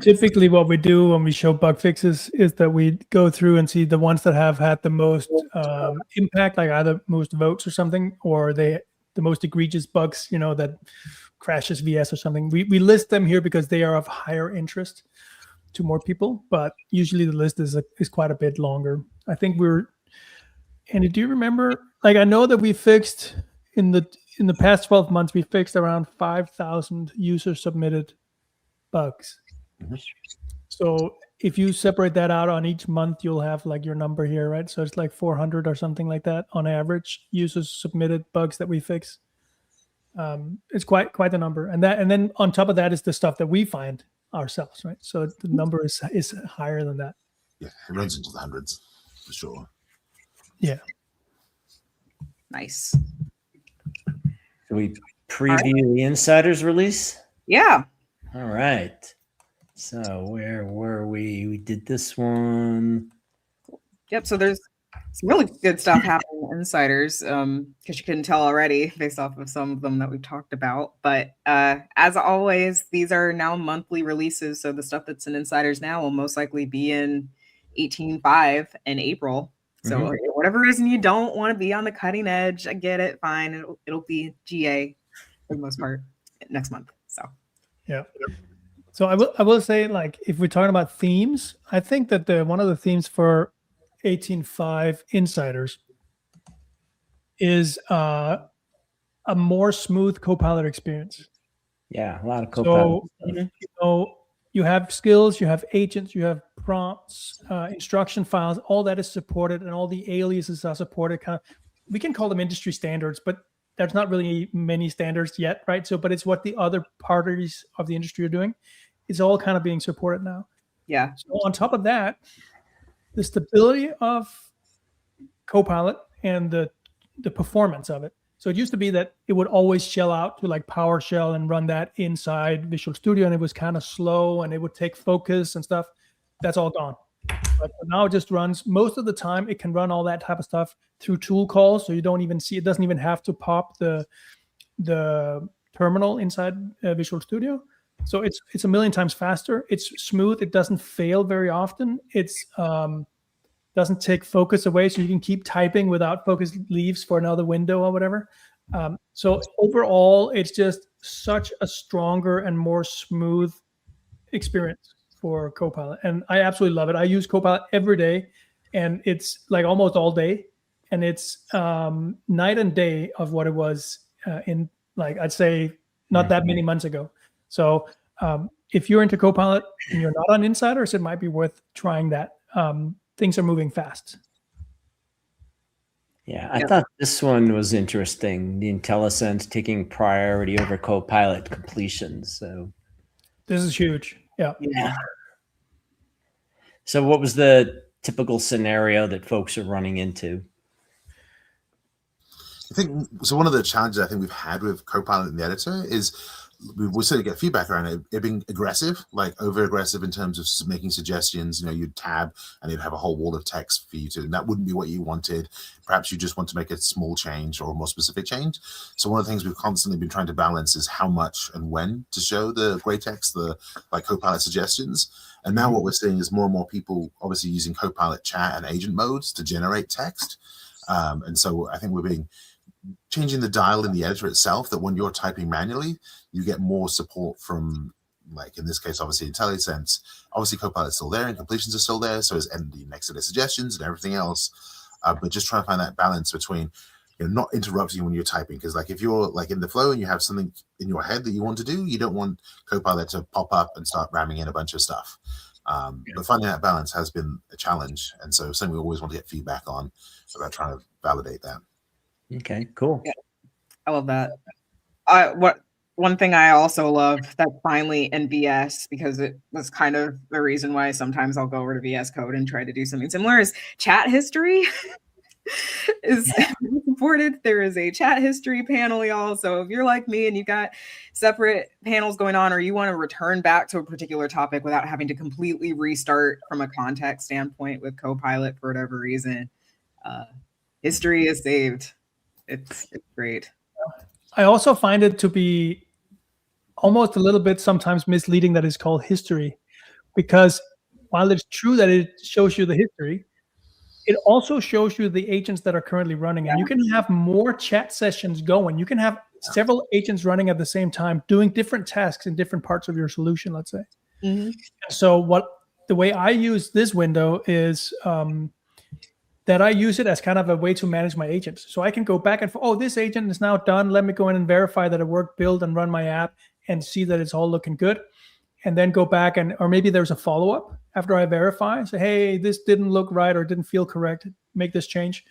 typically what we do when we show bug fixes is that we go through and see the ones that have had the most impact, like either most votes or something, or the most egregious bugs, that crashes VS or something. We list them here because they are of higher interest to more people, but usually the list is quite a bit longer. I think Andy, do you remember? Like, I know that we fixed in the past 12 months, we fixed around 5,000 user submitted bugs. So if you separate that out on each month, you'll have like your number here, right? So it's like 400 or something like that on average users submitted bugs that we fix. It's quite the number, and then on top of that is the stuff that we find ourselves, right? So the number is higher than that. Yeah, it runs into the hundreds for sure. Yeah. Nice. Should we preview the insiders release? Yeah. All right. So where were we? We did this one. Yep. So there's some really good stuff happening in insiders, because you couldn't tell already based off of some of them that we've talked about. But as always, these are now monthly releases. So the stuff that's in insiders now will most likely be in 18.5 in April. So for whatever reason you don't want to be on the cutting edge, I get it. Fine. It'll be GA for the most part next month. So yeah. So I will say, like, if we're talking about themes, I think that one of the themes for 18.5 insiders is a more smooth Copilot experience. Yeah, a lot of Copilot. So you have skills, you have agents, you have prompts, instruction files, all that is supported, and all the aliases are supported. We can call them industry standards, but there's not really many standards yet, right? So, but it's what the other parties of the industry are doing. It's all kind of being supported now. Yeah. So on top of that, the stability of Copilot and the performance of it. So it used to be that it would always shell out to like PowerShell and run that inside Visual Studio, and it was kind of slow and it would take focus and stuff. That's all gone. But now it just runs most of the time. It can run all that type of stuff through tool calls, so you don't even see it. Doesn't even have to pop the terminal inside Visual Studio. So it's a million times faster. It's smooth. It doesn't fail very often. It's doesn't take focus away, so you can keep typing without focus leaves for another window or whatever. So overall, it's just such a stronger and more smooth experience for Copilot, and I absolutely love it. I use Copilot every day, and it's like almost all day, and it's night and day of what it was in, like, I'd say not that many months ago. So if you're into Copilot and you're not on Insiders, it might be worth trying that. Things are moving fast. Yeah, I thought this one was interesting. The IntelliSense taking priority over Copilot completions. So this is huge. Yeah. So what was the typical scenario that folks are running into? I think so. One of the challenges I think we've had with Copilot in the editor is we sort of get feedback around it being aggressive, like over aggressive in terms of making suggestions. You know, you'd tab and it'd have a whole wall of text for you to, and that wouldn't be what you wanted. Perhaps you just want to make a small change or a more specific change. So one of the things we've constantly been trying to balance is how much and when to show the gray text, the like Copilot suggestions. And now what we're seeing is more and more people obviously using Copilot chat and agent modes to generate text. And so I think we're changing the dial in the editor itself, that when you're typing manually, you get more support from, like in this case, obviously IntelliSense. Obviously Copilot's still there and completions are still there, so is the next set of suggestions and everything else. But just trying to find that balance between, you know, not interrupting when you're typing, because like if you're like in the flow and you have something in your head that you want to do, you don't want Copilot to pop up and start ramming in a bunch of stuff. But finding that balance has been a challenge, and so something we always want to get feedback on about trying to validate that. Okay, cool. Yeah, I love that. One thing I also love that's finally in VS, because it was kind of the reason why sometimes I'll go over to VS Code and try to do something similar, is chat history is supported. There is a chat history panel, y'all. So if you're like me and you've got separate panels going on, or you want to return back to a particular topic without having to completely restart from a context standpoint with Copilot for whatever reason, history is saved. It's great. I also find it to be almost a little bit sometimes misleading that it's called history, because while it's true that it shows you the history, it also shows you the agents that are currently running. And you can have more chat sessions going. You can have several agents running at the same time doing different tasks in different parts of your solution, let's say. Mm-hmm. So the way I use this window is that I use it as kind of a way to manage my agents. So I can go back and forth, this agent is now done. Let me go in and verify that it worked, build and run my app and see that it's all looking good. And then go back or maybe there's a follow-up after I verify. Say, hey, this didn't look right or didn't feel correct. Make this change.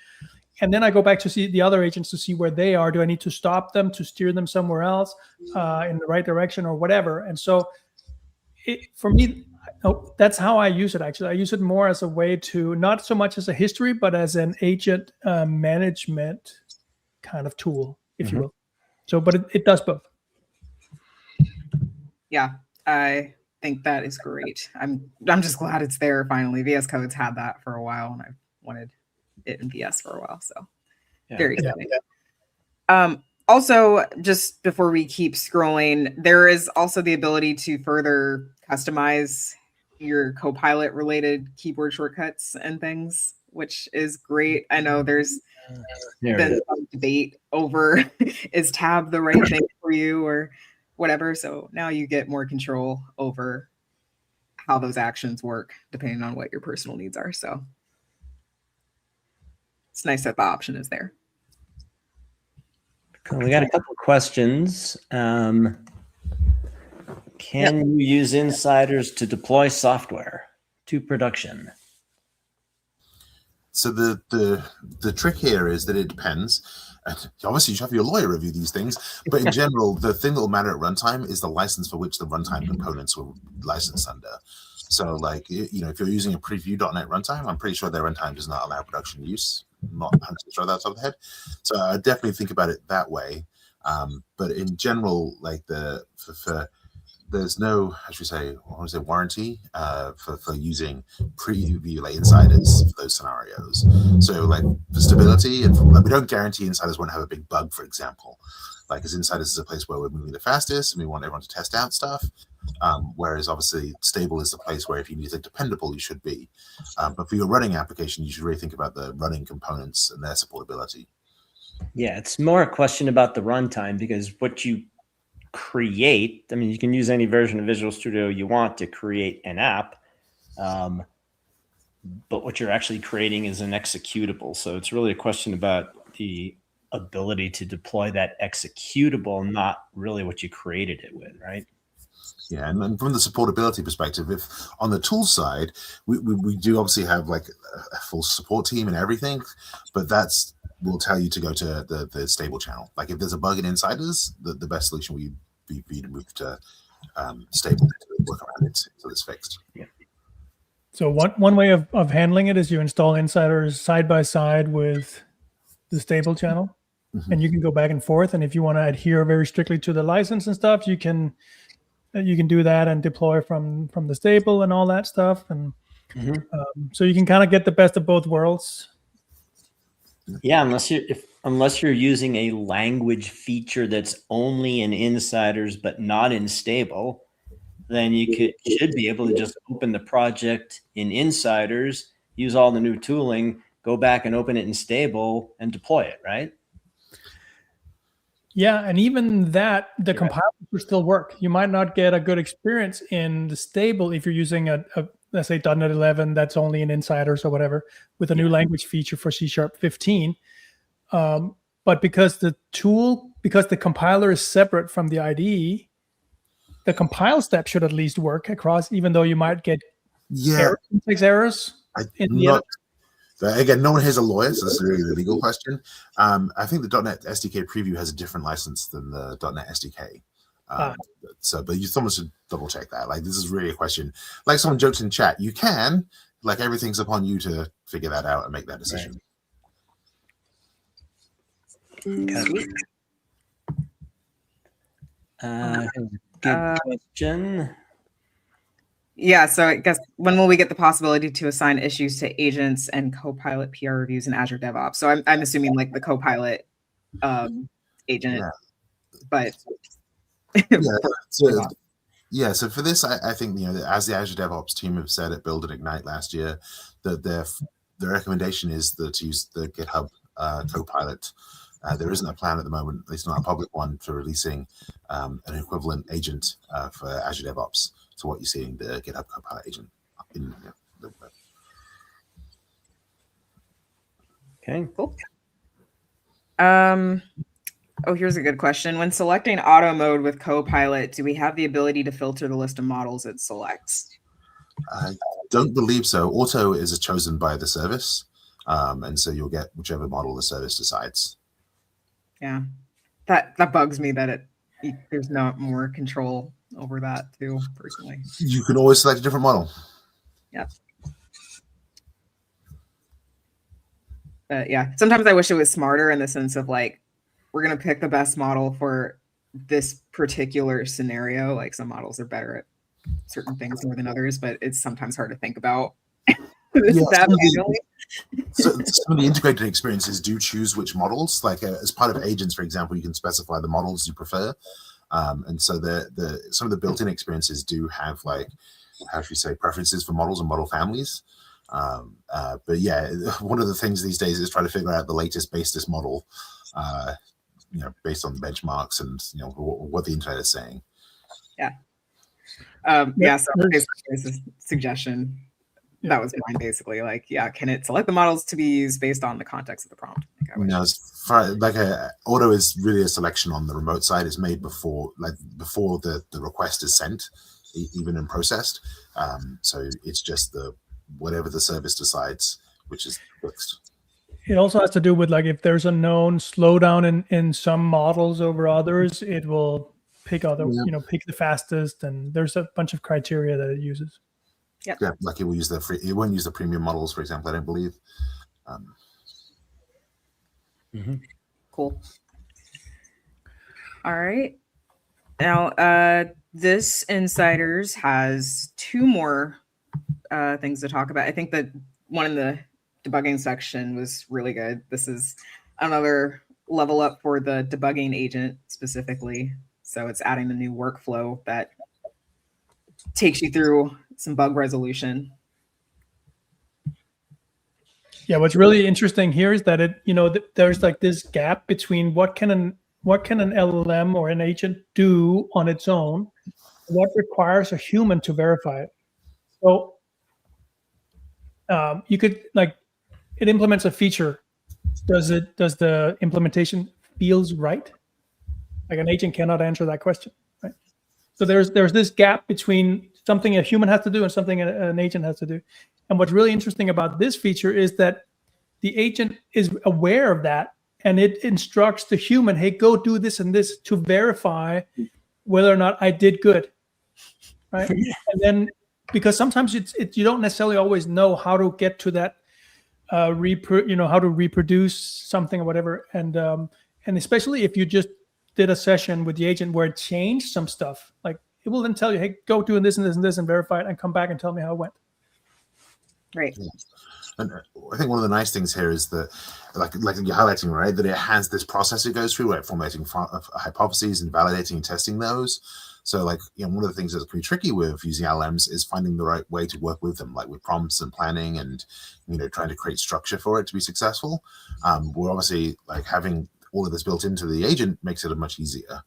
And then I go back to see the other agents to see where they are. Do I need to stop them, to steer them somewhere else in the right direction or whatever? And so for me, that's how I use it, actually. I use it more as a way to, not so much as a history, but as an agent management kind of tool, if you will. So, but it does both. Yeah, I think that is great. I'm just glad it's there finally. VS Code's had that for a while, and I've wanted it in VS for a while. So very exciting. Also, just before we keep scrolling, there is also the ability to further customize your Copilot related keyboard shortcuts and things, which is great. I know there's been some debate over is tab the right thing for you or whatever. So now you get more control over how those actions work depending on what your personal needs are. So it's nice that the option is there. Cool. We got a couple of questions. Can you use insiders to deploy software to production? So the trick here is that it depends. Obviously, you should have your lawyer review these things, but in general, the thing that will matter at runtime is the license for which the runtime components were licensed under. So like, if you're using a preview.NET runtime, I'm pretty sure their runtime does not allow production use. I'm not 100% sure that's off the head. So I definitely think about it that way. But in general, like there's no, how should we say, warranty for using preview like insiders for those scenarios. So like for stability, and we don't guarantee insiders won't have a big bug, for example. Like as insiders is a place where we're moving the fastest and we want everyone to test out stuff. Whereas obviously stable is the place where if you need something dependable, you should be. But for your running application, you should really think about the running components and their supportability. Yeah, it's more a question about the runtime, because what you create, I mean, you can use any version of Visual Studio you want to create an app, but what you're actually creating is an executable. So it's really a question about the ability to deploy that executable, not really what you created it with, right? Yeah, and from the supportability perspective, if on the tool side, we do obviously have like a full support team and everything, but will tell you to go to the stable channel. Like if there's a bug in insiders, the best solution would be to move to stable to work around it until it's fixed. Yeah. So one way of handling it is you install insiders side by side with the stable channel, and you can go back and forth. And if you want to adhere very strictly to the license and stuff, you can do that and deploy from the stable and all that stuff. And so you can kind of get the best of both worlds. Yeah, unless you're using a language feature that's only in insiders but not in stable, then you should be able to just open the project in insiders, use all the new tooling, go back and open it in stable and deploy it, right? Yeah, and even that, the compiler will still work. You might not get a good experience in the stable if you're using a let's say .NET 11 that's only in insiders or whatever, with a new language feature for C#15. But because the compiler is separate from the IDE, the compile step should at least work across, even though you might get syntax errors. Again, no one here's a lawyer, so this is really the legal question. I think the .NET SDK preview has a different license than the .NET SDK. But someone should double check that. Like, this is really a question. Like someone joked in chat, you can, like, everything's upon you to figure that out and make that decision. Right. Good question. Yeah, so I guess when will we get the possibility to assign issues to agents and Copilot PR reviews in Azure DevOps? So I'm assuming like the Copilot agent, but so for this, I think as the Azure DevOps team have said at Build and Ignite last year, that their recommendation is to use the GitHub Copilot. There isn't a plan at the moment, at least not a public one, for releasing an equivalent agent for Azure DevOps to what you see in the GitHub Copilot agent. Okay, cool. Here's a good question. When selecting auto mode with Copilot, do we have the ability to filter the list of models it selects? I don't believe so. Auto is chosen by the service, and so you'll get whichever model the service decides. Yeah, that bugs me that there's not more control over that too, personally. You can always select a different model. Yep. Yeah, sometimes I wish it was smarter in the sense of like, we're going to pick the best model for this particular scenario. Like some models are better at certain things more than others, but it's sometimes hard to think about. So some of the integrated experiences do choose which models. Like as part of agents, for example, you can specify the models you prefer. And so some of the built-in experiences do have, like, how should we say, preferences for models and model families. But yeah, one of the things these days is trying to figure out the latest, bestest model, based on the benchmarks and what the internet is saying. Yeah. So it's a suggestion. That was mine, basically. Like, can it select the models to be used based on the context of the prompt? Auto is really a selection on the remote side. It's made before the request is sent, even and processed. So it's just whatever the service decides, which is fixed. It also has to do with, like, if there's a known slowdown in some models over others, it will pick pick the fastest, and there's a bunch of criteria that it uses. Yep. Yeah, like it will use the free. It won't use the premium models, for example. I don't believe. Cool. All right. Now, this Insiders has 2 more things to talk about. I think that one in the debugging section was really good. This is another level up for the debugging agent specifically. So it's adding a new workflow that takes you through some bug resolution. Yeah, what's really interesting here is that there's like this gap between what can an LLM or an agent do on its own, what requires a human to verify it. So you could it implements a feature. Does the implementation feels right? Like an agent cannot answer that question, right? So there's this gap between something a human has to do and something an agent has to do. And what's really interesting about this feature is that the agent is aware of that, and it instructs the human, hey, go do this and this to verify whether or not I did good, right? And then, because sometimes you don't necessarily always know how to get to that, how to reproduce something or whatever. And especially if you just did a session with the agent where it changed some stuff, like it will then tell you, hey, go do this and this and this and verify it and come back and tell me how it went. Right. Yeah. And I think one of the nice things here is that, like you're highlighting, right, that it has this process it goes through, like formulating hypotheses and validating and testing those. So, like, one of the things that's pretty tricky with using LLMs is finding the right way to work with them, like with prompts and planning and, trying to create structure for it to be successful. We're obviously like having all of this built into the agent makes it much easier.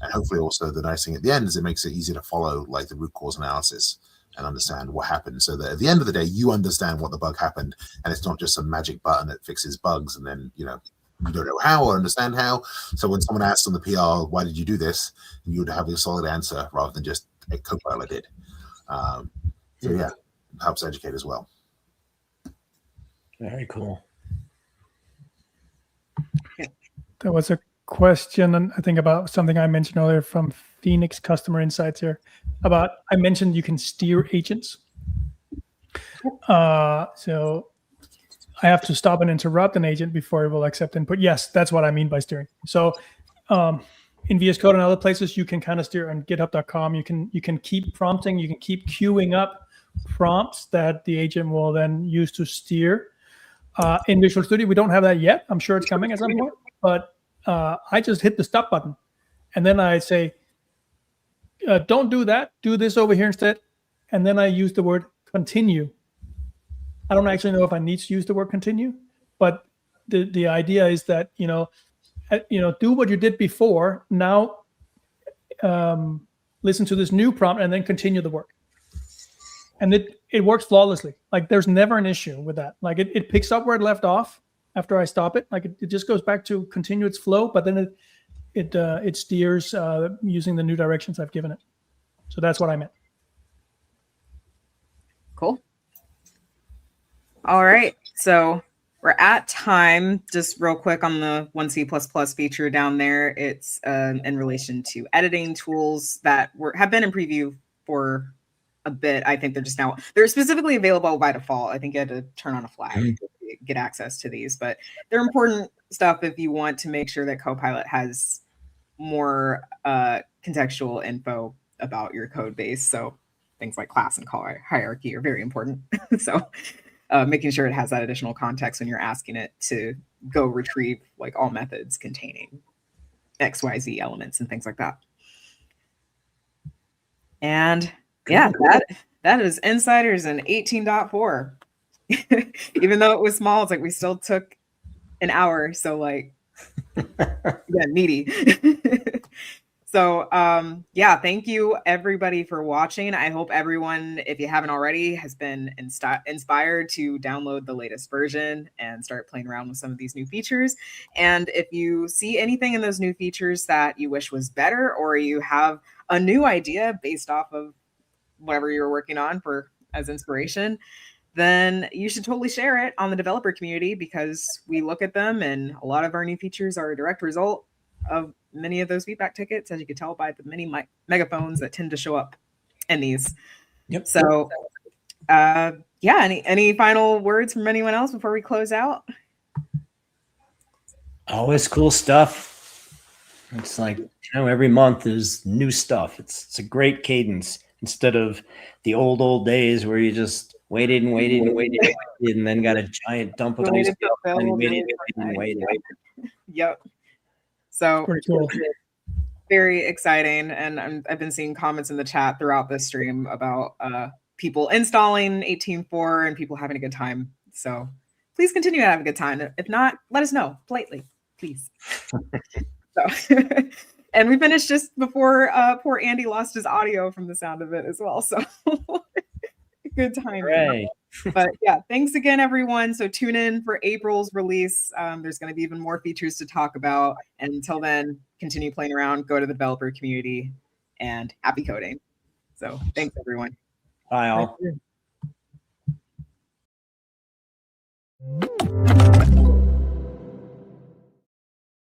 And hopefully also the nice thing at the end is it makes it easier to follow like the root cause analysis and understand what happened, so that at the end of the day you understand what the bug happened, and it's not just some magic button that fixes bugs and then you don't know how or understand how. So when someone asks on the PR, why did you do this, you would have a solid answer rather than just a Copilot did. So yeah, it helps educate as well. Very cool. There was a question, and I think about something I mentioned earlier from Phoenix Customer Insights here about, I mentioned you can steer agents. So I have to stop and interrupt an agent before it will accept input. Yes, that's what I mean by steering. So in VS Code and other places, you can kind of steer. On GitHub.com, you can keep prompting, you can keep queuing up prompts that the agent will then use to steer. In Visual Studio, we don't have that yet. I'm sure it's coming at some point, but I just hit the stop button, and then I say, don't do that, do this over here instead. And then I use the word continue. I don't actually know if I need to use the word continue, but the idea is that, do what you did before. Now, listen to this new prompt and then continue the work. And it works flawlessly. Like there's never an issue with that. Like it picks up where it left off after I stop it. Like it just goes back to continue its flow, but then it steers using the new directions I've given it. So that's what I meant. Cool. All right. So we're at time. Just real quick on the 1C++ feature down there. It's in relation to editing tools that have been in preview for a bit. I think they're specifically available by default. I think you had to turn on a flag to get access to these, but they're important stuff if you want to make sure that Copilot has more contextual info about your code base. So things like class and call hierarchy are very important. So making sure it has that additional context when you're asking it to go retrieve like all methods containing XYZ elements and things like that. And yeah, that is Insiders in 18.4. Even though it was small, it's like we still took an hour. So like, yeah, meaty. So yeah, thank you everybody for watching. I hope everyone, if you haven't already, has been inspired to download the latest version and start playing around with some of these new features. And if you see anything in those new features that you wish was better, or you have a new idea based off of whatever you're working on as inspiration, then you should totally share it on the developer community, because we look at them and a lot of our new features are a direct result of many of those feedback tickets, as you can tell by the many megaphones that tend to show up in these. Yep. So Yeah, any final words from anyone else before we close out? Always cool stuff. It's like, every month is new stuff. It's a great cadence instead of the old days where you just waited and waited and waited and waited and then got a giant dump of new stuff and waited. Yep. So Pretty cool. Very exciting, and I've been seeing comments in the chat throughout this stream about people installing 18.4 and people having a good time. So please continue to have a good time. If not, let us know politely, please. So, and we finished just before poor Andy lost his audio from the sound of it as well. So good time. Hooray. But yeah, thanks again, everyone. So tune in for April's release. There's going to be even more features to talk about. And until then, continue playing around, go to the developer community, and happy coding. So thanks, everyone. Bye, all. Thank you.